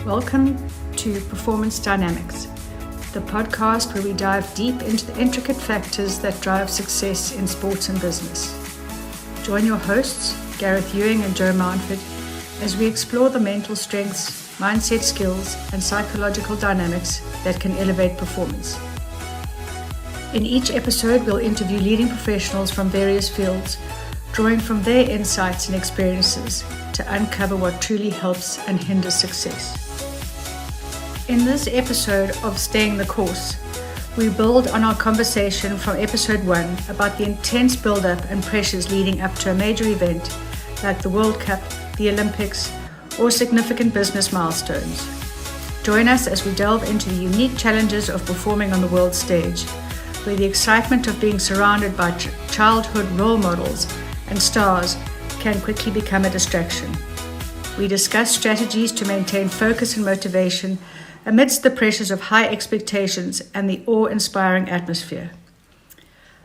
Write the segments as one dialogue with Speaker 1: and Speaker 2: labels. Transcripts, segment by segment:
Speaker 1: Welcome to Performance Dynamics, the podcast where we dive deep into the intricate factors that drive success in sports and business. Join your hosts, Gareth Ewing and Joe Mountford, as we explore the mental strengths, mindset skills, and psychological dynamics that can elevate performance. In each episode, we'll interview leading professionals from various fields, drawing from their insights and experiences to uncover what truly helps and hinders success. In this episode of Staying the Course, we build on our conversation from episode 1 about the intense build-up and pressures leading up to a major event like the World Cup, the Olympics, or significant business milestones. Join us as we delve into the unique challenges of performing on the world stage, where the excitement of being surrounded by childhood role models and stars can quickly become a distraction. We discuss strategies to maintain focus and motivation amidst the pressures of high expectations and the awe-inspiring atmosphere.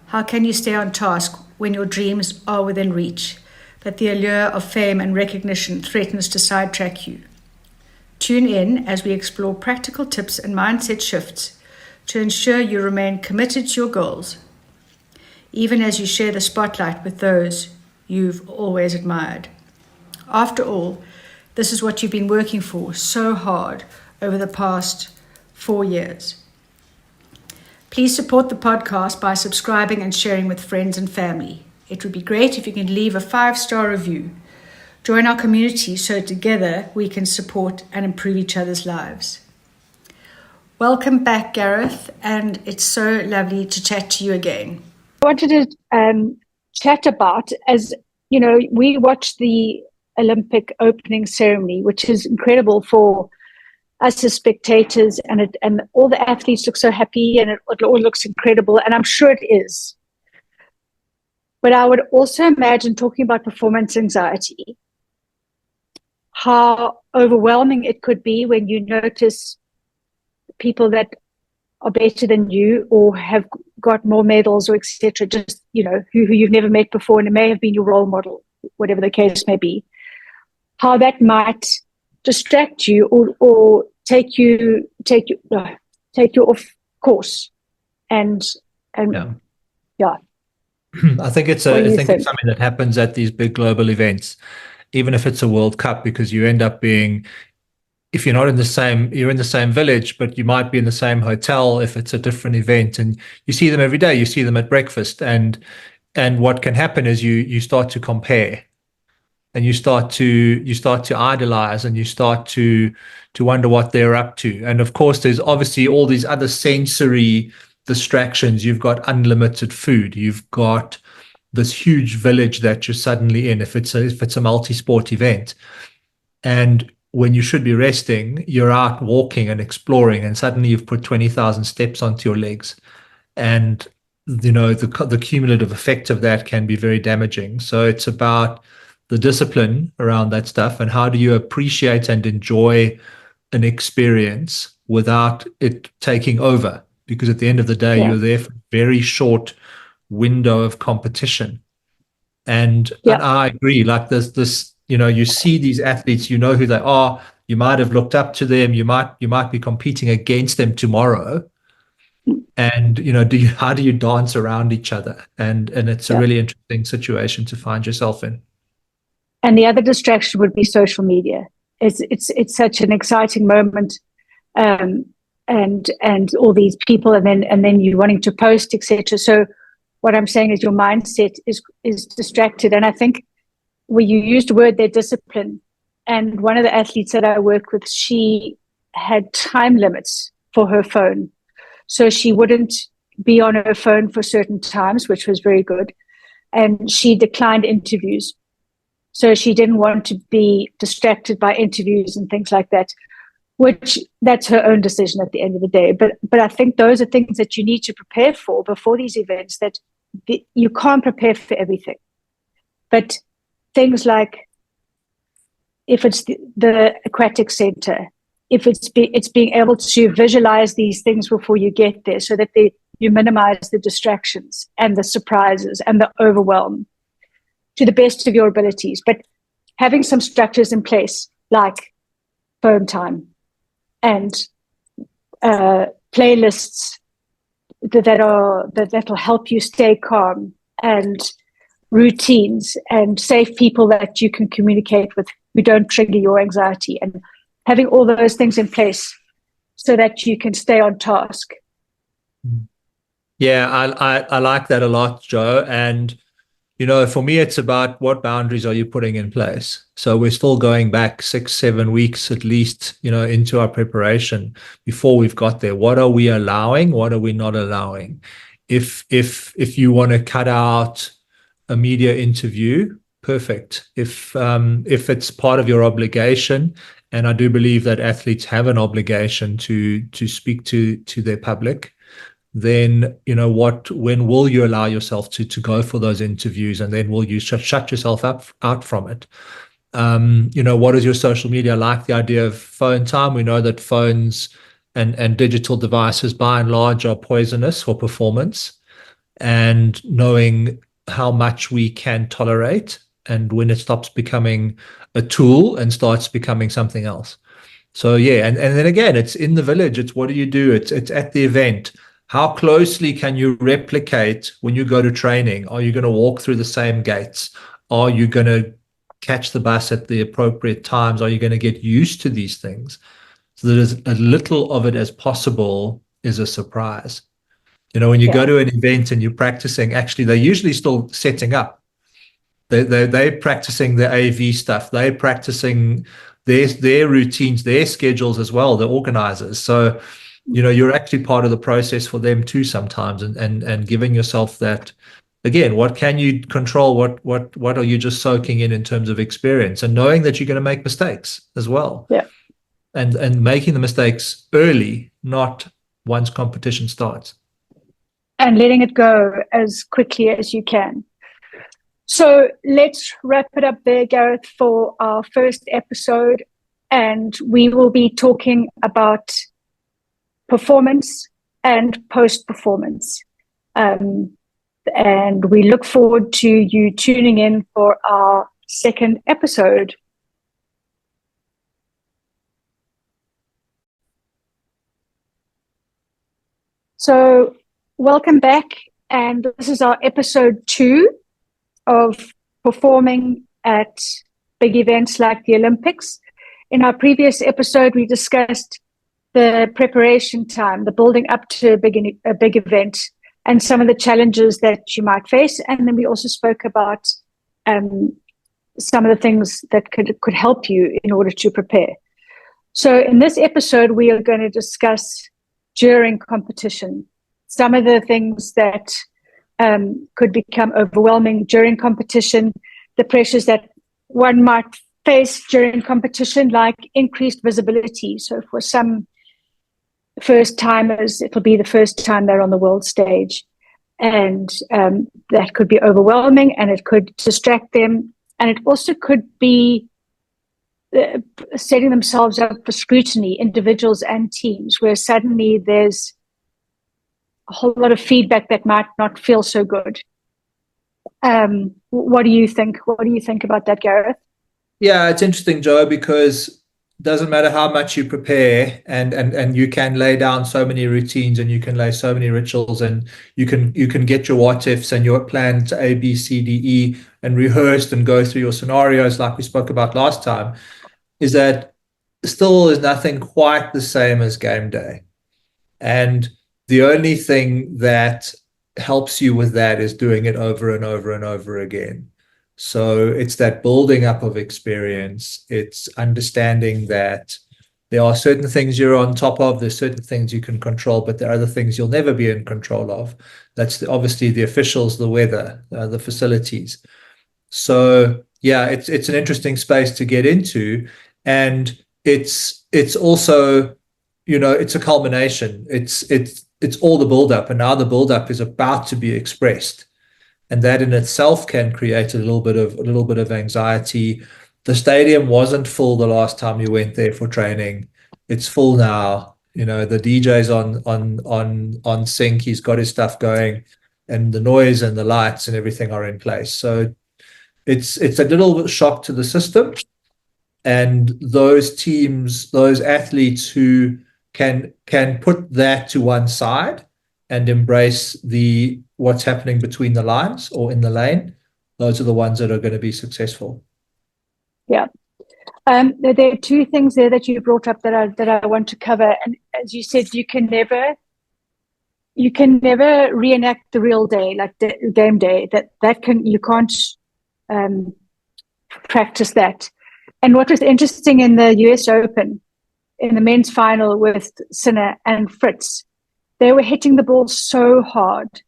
Speaker 1: How can you stay on task when your dreams are within reach, but the allure of fame and recognition threatens to sidetrack you? Tune in as we explore practical tips and mindset shifts to ensure you remain committed to your goals, even as you share the spotlight with those you've always admired. After all, this is what you've been working for so hard over the past 4 years. Please support the podcast by subscribing and sharing with friends and family. It would be great if you can leave a 5-star review. Join our community so together we can support and improve each other's lives. Welcome back, Gareth, and it's so lovely to chat to you again.
Speaker 2: I wanted to chat about, as you know, we watched the Olympic opening ceremony, which is incredible for us as spectators, and all the athletes look so happy, and it all looks incredible, and I'm sure it is. But I would also imagine, talking about performance anxiety, how overwhelming it could be when you notice people that are better than you or have got more medals or etc., just, you know, who you've never met before, and it may have been your role model, whatever the case may be, how that might distract you or take you off course. And yeah.
Speaker 3: I think it's something that happens at these big global events, even if it's a World Cup, because you end up being, if you're not in the same, you're in the same village, but you might be in the same hotel if it's a different event, and you see them every day. You see them at breakfast, and what can happen is you start to compare, and you start to idolize, and you start to wonder what they're up to. And of course, there's obviously all these other sensory distractions. You've got unlimited food. You've got this huge village that you're suddenly in if it's a multi-sport event. And when you should be resting, you're out walking and exploring, and suddenly you've put 20,000 steps onto your legs. And you know, the cumulative effect of that can be very damaging. So it's about the discipline around that stuff, and how do you appreciate and enjoy an experience without it taking over? Because at the end of the day, you're there for a very short window of competition. And I agree, like this, you know, you see these athletes, you know who they are, you might have looked up to them, you might be competing against them tomorrow. And, you know, how do you dance around each other? And it's a really interesting situation to find yourself in.
Speaker 2: And the other distraction would be social media. It's such an exciting moment, and all these people, and then you wanting to post, etc. So what I'm saying is your mindset is distracted. And I think when you used the word there, discipline, and one of the athletes that I work with, she had time limits for her phone, so she wouldn't be on her phone for certain times, which was very good, and she declined interviews. So she didn't want to be distracted by interviews and things like that, which that's her own decision at the end of the day. But I think those are things that you need to prepare for before these events, that you can't prepare for everything. But things like, if it's the aquatic center, if it's being able to visualize these things before you get there, so that you minimize the distractions and the surprises and the overwhelm to the best of your abilities. But having some structures in place, like phone time, and playlists that'll help you stay calm, and routines and safe people that you can communicate with who don't trigger your anxiety, and having all those things in place so that you can stay on task.
Speaker 3: Yeah, I like that a lot, Joe. And for me, it's about what boundaries are you putting in place. So we're still going back 6-7 weeks at least, into our preparation before we've got there. What are we allowing? What are we not allowing? If you want to cut out a media interview, perfect. If it's part of your obligation, and I do believe that athletes have an obligation to speak to their public, then when will you allow yourself to go for those interviews, and then will you shut yourself out from it? What is your social media like? The idea of phone time. We know that phones and digital devices by and large are poisonous for performance, and knowing how much we can tolerate and when it stops becoming a tool and starts becoming something else. So yeah, and then again, it's in the village. It's what do you do? It's at the event. How closely can you replicate when you go to training? Are you going to walk through the same gates? Are you going to catch the bus at the appropriate times? Are you going to get used to these things so that as little of it as possible is a surprise? When you go to an event and you're practicing, actually, they're usually still setting up. They're practicing the AV stuff. They're practicing their routines, their schedules as well, the organizers. So, you're actually part of the process for them too sometimes, and giving yourself that, again, what can you control? What are you just soaking in terms of experience, and knowing that you're going to make mistakes as well.
Speaker 2: Yeah.
Speaker 3: And making the mistakes early, not once competition starts.
Speaker 2: And letting it go as quickly as you can. So let's wrap it up there, Gareth, for our first episode. And we will be talking about performance and post-performance. And we look forward to you tuning in for our second episode. So welcome back. And this is our episode 2 of performing at big events like the Olympics. In our previous episode, we discussed the preparation time, the building up to a big event, and some of the challenges that you might face. And then we also spoke about some of the things that could help you in order to prepare. So in this episode, we are going to discuss during competition, some of the things that could become overwhelming during competition, the pressures that one might face during competition, like increased visibility. So for some first timers, it'll be the first time they're on the world stage, and that could be overwhelming, and it could distract them, and it also could be setting themselves up for scrutiny, individuals and teams, where suddenly there's a whole lot of feedback that might not feel so good. What do you think? What do you think about that, Gareth?
Speaker 3: Yeah, it's interesting, Joe, because it doesn't matter how much you prepare, and you can lay down so many routines, and you can lay so many rituals, and you can get your what ifs and your plans A, B, C, D, E, and rehearsed and go through your scenarios like we spoke about last time, is that still is nothing quite the same as game day. And the only thing that helps you with that is doing it over and over and over again. So it's that building up of experience. It's understanding that there are certain things you're on top of, there's certain things you can control, but there are other things you'll never be in control of. That's obviously the officials, the weather, the facilities. So yeah, it's an interesting space to get into, and it's also, it's a culmination. It's all the buildup, and now the buildup is about to be expressed, and that in itself can create a little bit of anxiety. The stadium wasn't full the last time you went there for training. It's full now. The DJ's on sync. He's got his stuff going, and the noise and the lights and everything are in place. So it's a little shock to the system, And those teams, those athletes who can put that to one side and embrace what's happening between the lines or in the lane, those are the ones that are going to be successful.
Speaker 2: Yeah. There are two things there that you brought up that I want to cover. And as you said, you can never reenact the real day, like the game day. You can't practice that. And what was interesting in the US Open, in the men's final with Sinner and Fritz, they were hitting the ball so hard,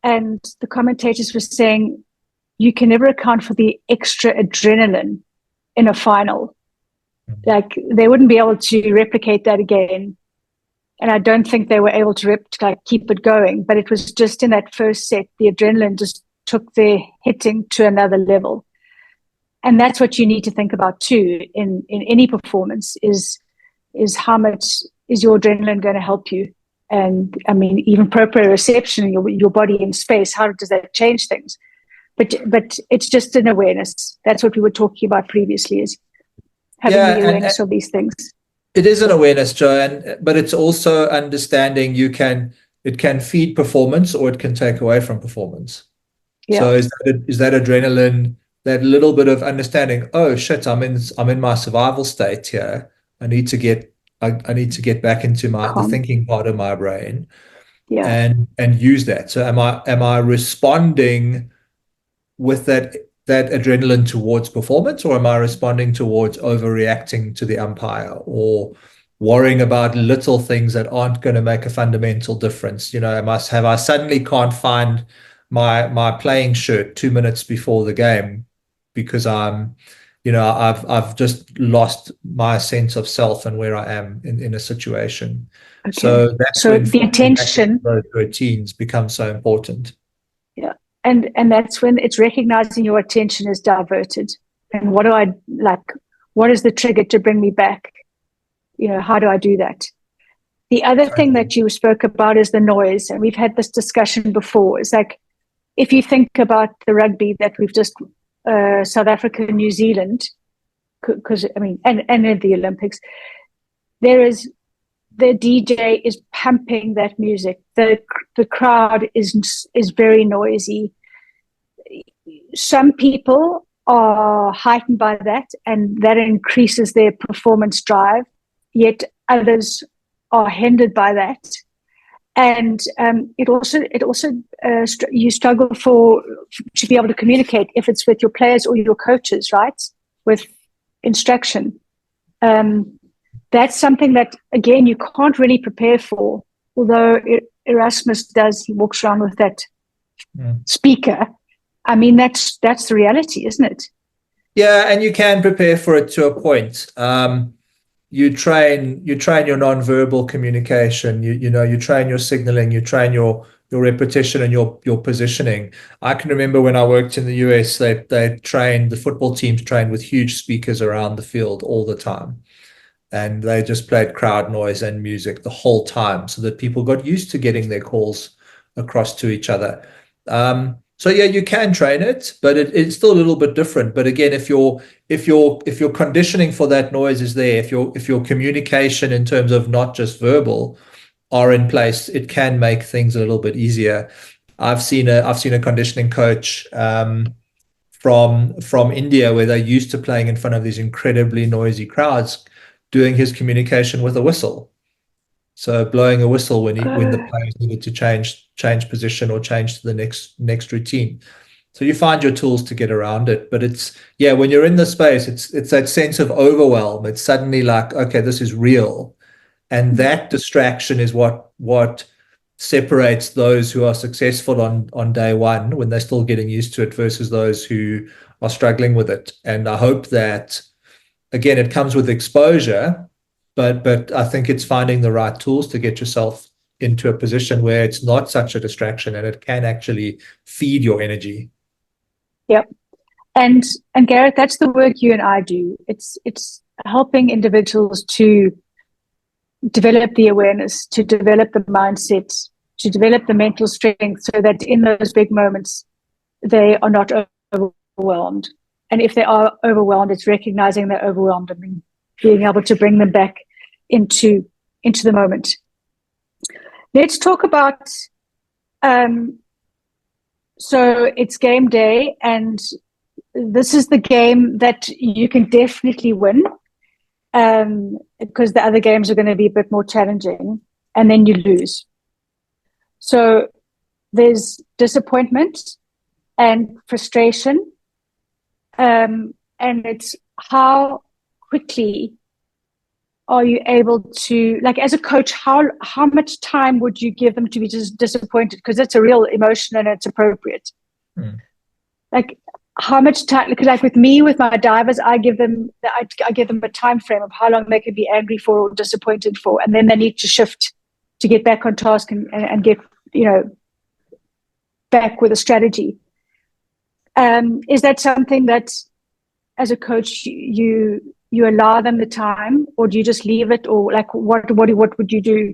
Speaker 2: and the commentators were saying you can never account for the extra adrenaline in a final. Like, they wouldn't be able to replicate that again. And I don't think they were able to keep it going. But it was just in that first set, the adrenaline just took their hitting to another level. And that's what you need to think about too in any performance is how much is your adrenaline going to help you? And I mean, even proprioception, your body in space, how does that change things? But it's just an awareness. That's what we were talking about previously, is having the awareness of these things.
Speaker 3: It is an awareness, Jo, but it's also understanding it can feed performance or it can take away from performance. Yeah. So is that adrenaline, that little bit of understanding, oh shit, I'm in my survival state here. I need to get back into the thinking part of my brain, and use that. So am I responding with that adrenaline towards performance, or am I responding towards overreacting to the umpire or worrying about little things that aren't going to make a fundamental difference? Have I suddenly can't find my playing shirt 2 minutes before the game because I've just lost my sense of self and where I am in a situation. Okay. So that's when
Speaker 2: the attention,
Speaker 3: those routines become so important.
Speaker 2: Yeah. And that's when it's recognizing your attention is diverted. And what is the trigger to bring me back? How do I do that? The other thing that you spoke about is the noise. And we've had this discussion before. It's like, if you think about the rugby that we've just, South Africa and New Zealand, because and in the Olympics, the DJ is pumping that music. The crowd is very noisy. Some people are heightened by that, and that increases their performance drive. Yet others are hindered by that, and it also you struggle to be able to communicate, if it's with your players or your coaches, right? With instruction. That's something that, again, you can't really prepare for. Although Erasmus does, he walks around with that speaker. I mean, that's the reality, isn't it?
Speaker 3: Yeah, and you can prepare for it to a point. You train your nonverbal communication. You train your signaling. You train your repetition and your positioning. I can remember when I worked in the US, the football teams trained with huge speakers around the field all the time. And they just played crowd noise and music the whole time so that people got used to getting their calls across to each other. So yeah, you can train it, but it's still a little bit different. But again, if your conditioning for that noise is there, if your communication in terms of not just verbal are in place, it can make things a little bit easier. I've seen a conditioning coach from India, where they're used to playing in front of these incredibly noisy crowds, doing his communication with a whistle. So blowing a whistle when the players needed to change position or change to the next routine. So you find your tools to get around it. But when you're in the space, it's that sense of overwhelm. It's suddenly like, okay, this is real. And that distraction is what separates those who are successful on day one, when they're still getting used to it, versus those who are struggling with it. And I hope that, again, it comes with exposure, but I think it's finding the right tools to get yourself into a position where it's not such a distraction and it can actually feed your energy.
Speaker 2: Yep. And Gareth, that's the work you and I do. It's helping individuals to develop the awareness, to develop the mindset, to develop the mental strength, so that in those big moments they are not overwhelmed. And if they are overwhelmed, it's recognizing they're overwhelmed and being able to bring them back into the moment. Let's talk about, so it's game day, and this is the game that you can definitely win, because the other games are going to be a bit more challenging, and then you lose. So there's disappointment and frustration, and it's how quickly are you able to, like, as a coach, how much time would you give them to be just disappointed? Because it's a real emotion and it's appropriate. Like, how much time? Because, like, with me, with my divers, I give them a time frame of how long they can be angry for or disappointed for, and then they need to shift to get back on task and get, back with a strategy. Is that something that, as a coach, you allow them the time, or do you just leave it, or like what would you do?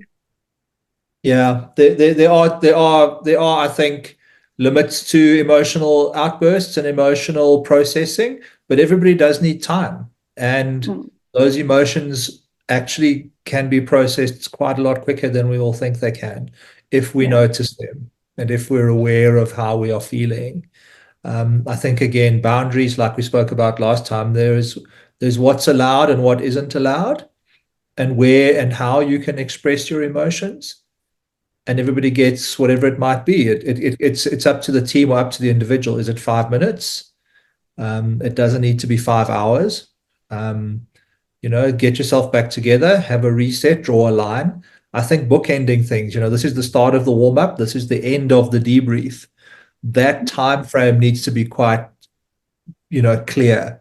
Speaker 3: Yeah, there are I think limits to emotional outbursts and emotional processing, but everybody does need time, and those emotions actually can be processed quite a lot quicker than we all think they can if we notice them and if we're aware of how we are feeling. I think, again, boundaries, like we spoke about last time, there's what's allowed and what isn't allowed, and where and how you can express your emotions. And everybody gets whatever it might be. It's up to the team or up to the individual. Is it 5 minutes? It doesn't need to be 5 hours. Get yourself back together, have a reset, draw a line. I think bookending things, this is the start of the warm-up, this is the end of the debrief. That time frame needs to be quite, clear,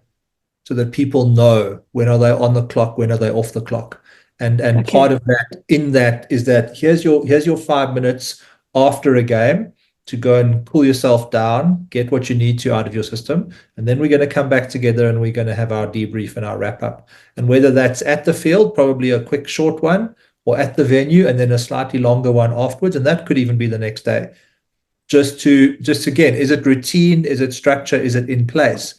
Speaker 3: so that people know when are they on the clock, when are they off the clock. And okay. Part of that is that here's your 5 minutes after a game to go and cool yourself down, get what you need to out of your system, and then we're going to come back together and we're going to have our debrief and our wrap up. And whether that's at the field, probably a quick short one, or at the venue, and then a slightly longer one afterwards, and that could even be the next day. Just again, is it routine? Is it structure? Is it in place?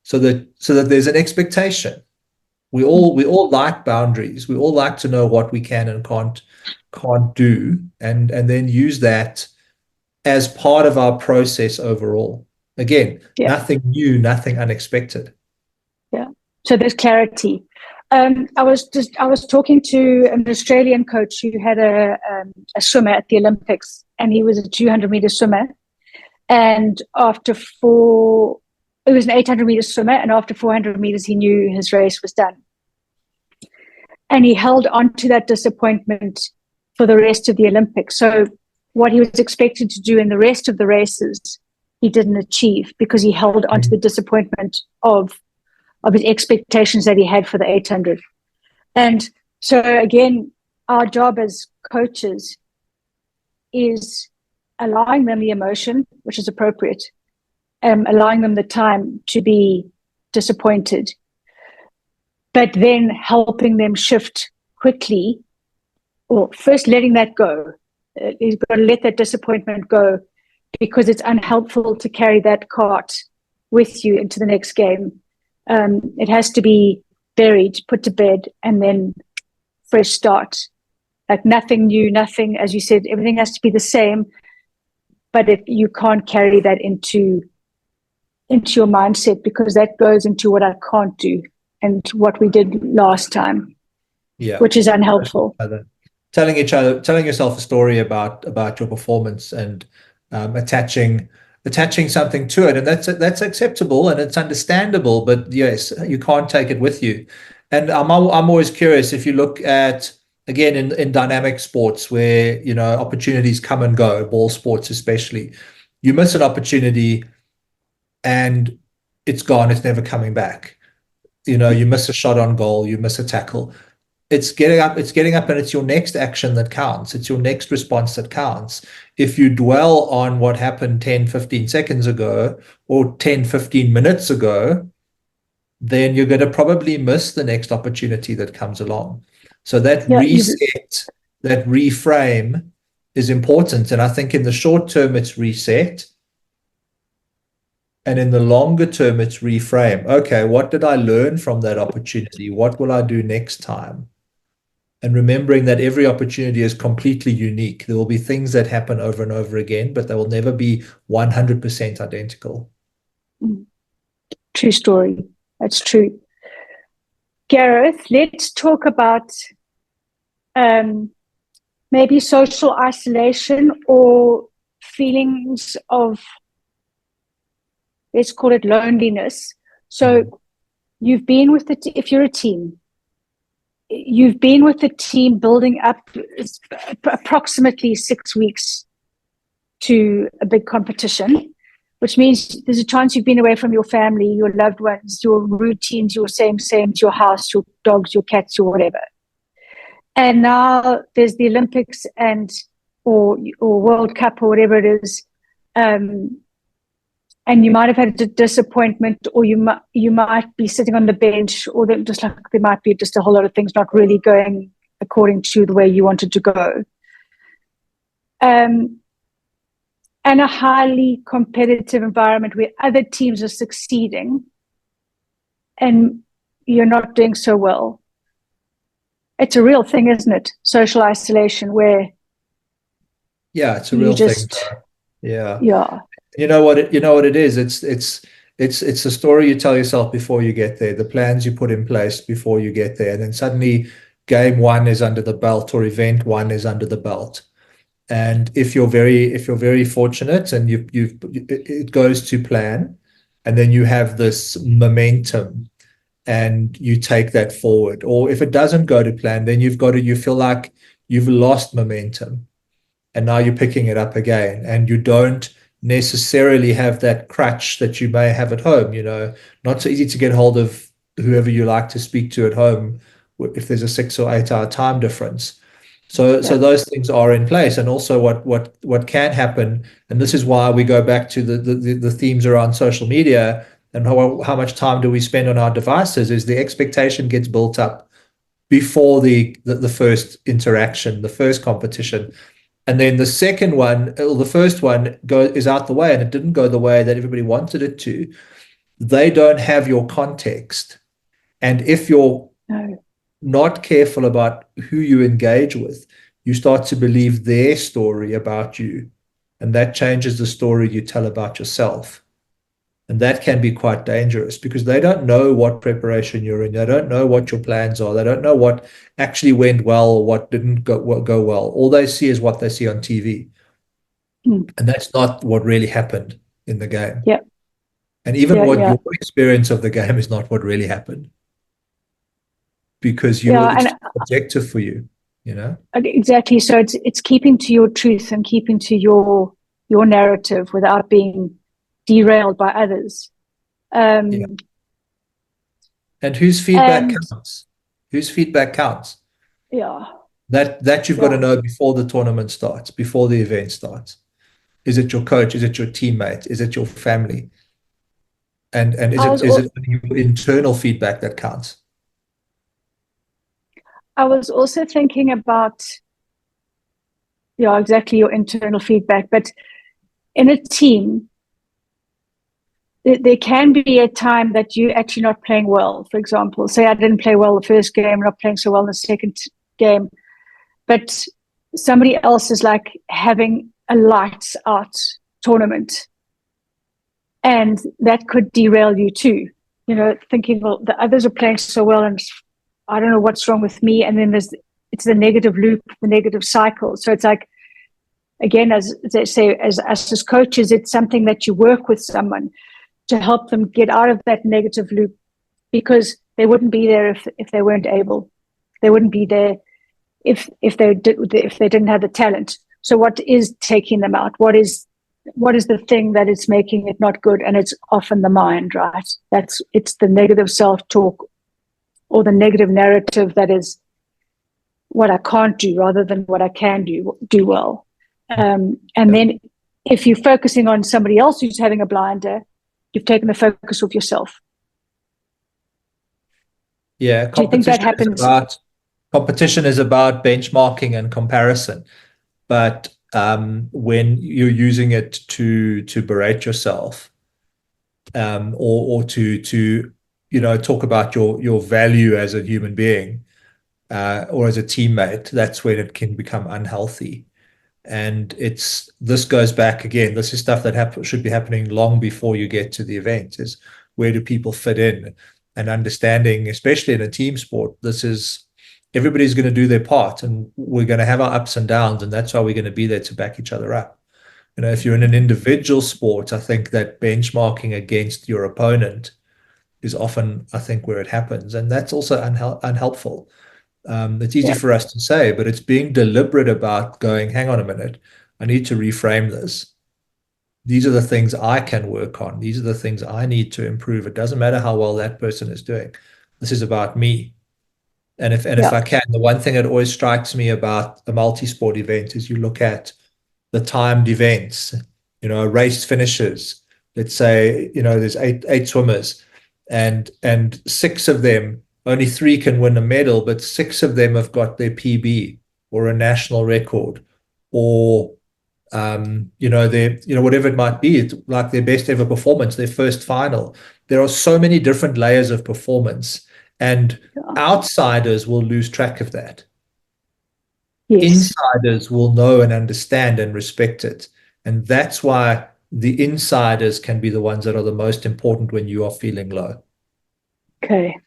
Speaker 3: So that there's an expectation. We all like boundaries. We all like to know what we can and can't do, and then use that as part of our process overall. Again, nothing new, nothing unexpected.
Speaker 2: Yeah. So there's clarity. I was talking to an Australian coach who had a swimmer at the Olympics, and he was a 200-meter swimmer. And it was an 800-meter swimmer, and after 400 meters, he knew his race was done. And he held on to that disappointment for the rest of the Olympics. So what he was expected to do in the rest of the races, he didn't achieve, because he held on to the disappointment of his expectations that he had for the 800. And so, again, our job as coaches is allowing them the emotion, which is appropriate, allowing them the time to be disappointed, but then helping them shift quickly, or first letting that go. You've got to let that disappointment go, because it's unhelpful to carry that cart with you into the next game. It has to be buried, put to bed, and then fresh start. Like, nothing new, nothing, as you said, everything has to be the same. But if you can't carry that into your mindset, because that goes into what I can't do and what we did last time, which is unhelpful.
Speaker 3: Telling yourself a story about your performance and attaching something to it, and that's acceptable and it's understandable. But yes, you can't take it with you. And I'm always curious, if you look at, again, in dynamic sports where opportunities come and go, ball sports especially, you miss an opportunity and it's gone, it's never coming back. You miss a shot on goal, you miss a tackle. It's getting up, and it's your next action that counts. It's your next response that counts. If you dwell on what happened 10, 15 seconds ago or 10, 15 minutes ago, then you're going to probably miss the next opportunity that comes along. So that reset, that reframe is important. And I think in the short term, it's reset. And in the longer term, it's reframe. Okay, what did I learn from that opportunity? What will I do next time? And remembering that every opportunity is completely unique. There will be things that happen over and over again, but they will never be 100% identical.
Speaker 2: True story. That's true. Gareth, let's talk about maybe social isolation or feelings of, let's call it loneliness. So you've been with if you're a team, you've been with the team building up approximately 6 weeks to a big competition, which means there's a chance you've been away from your family, your loved ones, your routines, your same, your house, your dogs, your cats, your whatever. And now there's the Olympics or World Cup or whatever it is. And you might have had a disappointment, or you might be sitting on the bench, or there might be just a whole lot of things not really going according to the way you wanted to go. And a highly competitive environment where other teams are succeeding and you're not doing so well. It's a real thing, isn't it? Social isolation, where
Speaker 3: it's a real thing. Yeah. You know what it is. It's a story you tell yourself before you get there, the plans you put in place before you get there, and then suddenly game one is under the belt, or event one is under the belt. And if you're very fortunate and it goes to plan, and then you have this momentum and you take that forward. Or if it doesn't go to plan, then you feel like you've lost momentum, and now you're picking it up again, and you don't necessarily have that crutch that you may have at home. Not so easy to get hold of whoever you like to speak to at home if there's a 6 or 8 hour time difference. So those things are in place. And also what can happen, and this is why we go back to the themes around social media and how much time do we spend on our devices, is the expectation gets built up before the first interaction, the first competition. And then the second one, or the first one is out the way, and it didn't go the way that everybody wanted it to. They don't have your context. And if you're not careful about who you engage with, you start to believe their story about you. And that changes the story you tell about yourself. And that can be quite dangerous, because they don't know what preparation you're in. They don't know what your plans are. They don't know what actually went well or what didn't go well. All they see is what they see on TV. And that's not what really happened in the game.
Speaker 2: Yeah.
Speaker 3: And even your experience of the game is not what really happened, because it's objective for you,
Speaker 2: Exactly. So it's keeping to your truth and keeping to your narrative without being derailed by others.
Speaker 3: And whose feedback counts? Whose feedback counts?
Speaker 2: Yeah.
Speaker 3: That you've got to know before the tournament starts, before the event starts. Is it your coach? Is it your teammate? Is it your family? And is it your internal feedback that counts?
Speaker 2: I was also thinking about, exactly, your internal feedback. But in a team, there can be a time that you're actually not playing well. For example, say I didn't play well the first game, not playing so well in the second game, but somebody else is like having a lights out tournament, and that could derail you too. Thinking, well, the others are playing so well, and I don't know what's wrong with me. And then it's the negative loop, the negative cycle. So it's like, again, as they say, as us as coaches, it's something that you work with someone to help them get out of that negative loop, because they wouldn't be there if they weren't able. They wouldn't be there if they didn't have the talent. So what is taking them out? What is the thing that is making it not good? And it's often the mind, right? It's the negative self-talk or the negative narrative that is what I can't do rather than what I can do well. And then if you're focusing on somebody else who's having a blinder, you've taken the focus off yourself.
Speaker 3: Yeah,
Speaker 2: do you think that happens?
Speaker 3: Competition is about benchmarking and comparison, but when you're using it to berate yourself, or to talk about your value as a human being or as a teammate, that's when it can become unhealthy. And this goes back again. This is stuff that should be happening long before you get to the event. Is where do people fit in, and understanding, especially in a team sport, everybody's going to do their part, and we're going to have our ups and downs, and that's why we're going to be there to back each other up. If you're in an individual sport, I think that benchmarking against your opponent is often, I think, where it happens, and that's also unhelpful. It's easy for us to say, but it's being deliberate about going, hang on a minute, I need to reframe this. These are the things I can work on. These are the things I need to improve. It doesn't matter how well that person is doing. This is about me. And if I can, the one thing that always strikes me about a multi-sport event is you look at the timed events, race finishes. Let's say, there's eight swimmers, and 6 of them, only 3 can win a medal, but 6 of them have got their PB or a national record, or whatever it might be. It's like their best ever performance, their first final. There are so many different layers of performance, and outsiders will lose track of that. Yes. Insiders will know and understand and respect it. And that's why the insiders can be the ones that are the most important when you are feeling low.
Speaker 2: Okay.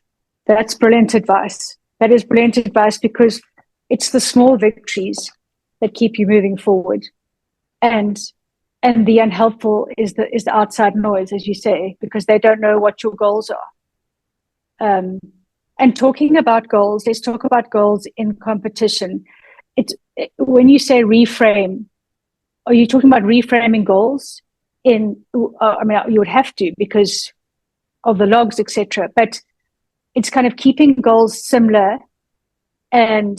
Speaker 2: That's brilliant advice. That is brilliant advice, because it's the small victories that keep you moving forward. And the unhelpful is the outside noise, as you say, because they don't know what your goals are. And talking about goals, let's talk about goals in competition. When you say reframe, are you talking about reframing goals you would have to because of the logs, etc. But it's kind of keeping goals similar and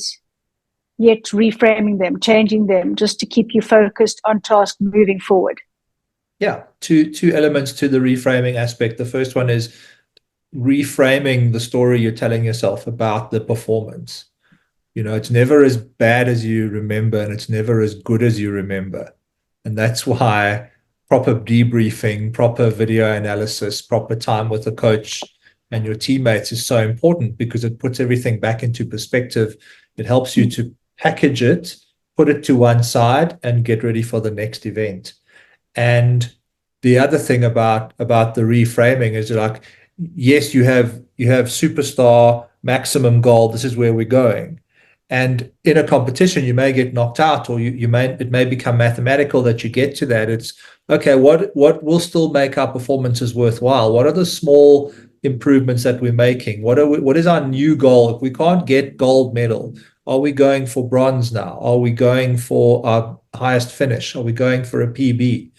Speaker 2: yet reframing them, changing them, just to keep you focused on task moving forward.
Speaker 3: Yeah, two elements to the reframing aspect. The first one is reframing the story you're telling yourself about the performance. It's never as bad as you remember, and it's never as good as you remember. And that's why proper debriefing, proper video analysis, proper time with the coach and your teammates is so important, because it puts everything back into perspective. It helps you to package it, put it to one side, and get ready for the next event. And the other thing about the reframing is, like, yes, you have superstar maximum goal. This is where we're going. And in a competition, you may get knocked out, or it may become mathematical that you get to that. It's okay. What will still make our performances worthwhile? What are the small improvements that we're making? What is our new goal? If we can't get gold medal, are we going for bronze now? Are we going for our highest finish? Are we going for a PB?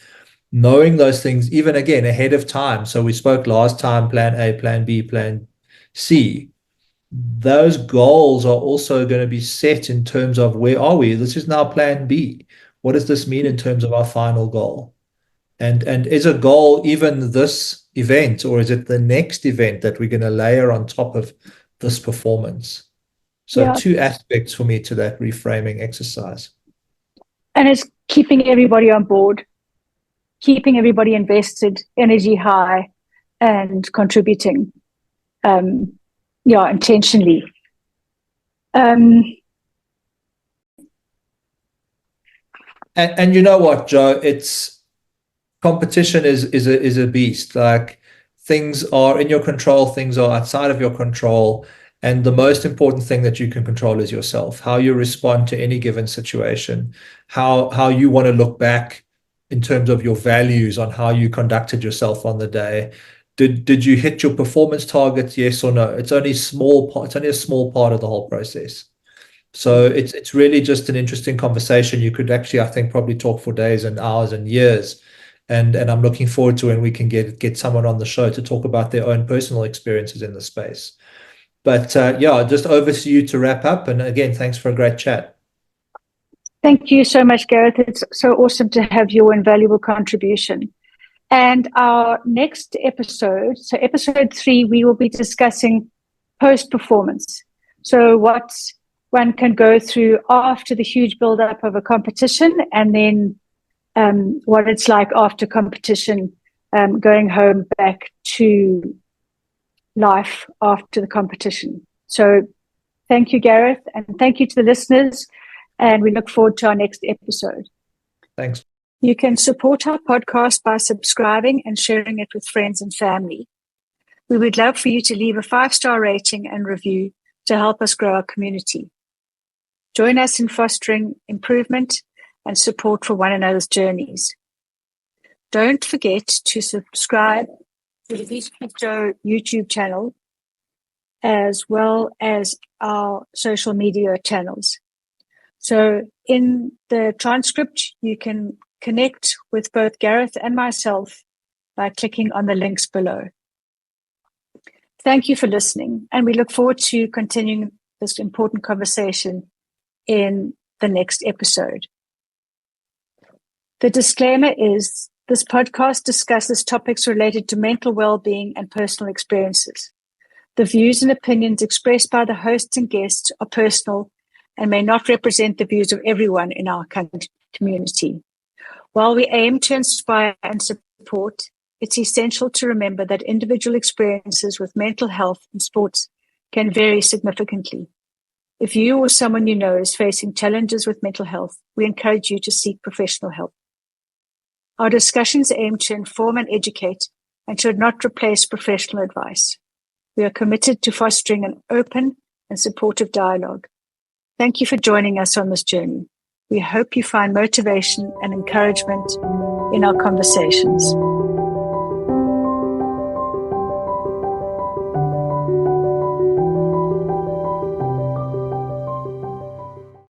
Speaker 3: Knowing those things, even again ahead of time. So we spoke last time, plan A, plan B, plan C. Those goals are also going to be set in terms of, where are we? This is now plan B. What does this mean in terms of our final goal? And is a goal even this event, or is it the next event that we're going to layer on top of this performance? So two aspects for me to that reframing exercise.
Speaker 2: And it's keeping everybody on board, keeping everybody invested, energy high, and contributing. Intentionally.
Speaker 3: And you know what, Joe? Competition is a beast. Like, things are in your control, things are outside of your control, and the most important thing that you can control is yourself. How you respond to any given situation, how you want to look back in terms of your values on how you conducted yourself on the day. Did you hit your performance targets? Yes or no? It's only a small part of the whole process. So it's really just an interesting conversation. You could actually, I think, probably talk for days and hours and years. And I'm looking forward to when we can get someone on the show to talk about their own personal experiences in the space. But just over to you to wrap up. And again, thanks for a great chat.
Speaker 2: Thank you so much, Gareth. It's so awesome to have your invaluable contribution. And our next episode, so episode 3, we will be discussing post-performance. So what one can go through after the huge build-up of a competition, and then what it's like after competition, going home back to life after the competition. So thank you, Gareth, and thank you to the listeners, and we look forward to our next episode.
Speaker 3: Thanks.
Speaker 2: You can support our podcast by subscribing and sharing it with friends and family. We would love for you to leave a 5-star rating and review to help us grow our community. Join us in fostering improvement and support for one another's journeys. Don't forget to subscribe to the Beach Joe YouTube channel, as well as our social media channels. So in the transcript, you can connect with both Gareth and myself by clicking on the links below. Thank you for listening, and we look forward to continuing this important conversation in the next episode. The disclaimer is this podcast discusses topics related to mental well-being and personal experiences. The views and opinions expressed by the hosts and guests are personal and may not represent the views of everyone in our community. While we aim to inspire and support, it's essential to remember that individual experiences with mental health in sports can vary significantly. If you or someone you know is facing challenges with mental health, we encourage you to seek professional help. Our discussions aim to inform and educate and should not replace professional advice. We are committed to fostering an open and supportive dialogue. Thank you for joining us on this journey. We hope you find motivation and encouragement in our conversations.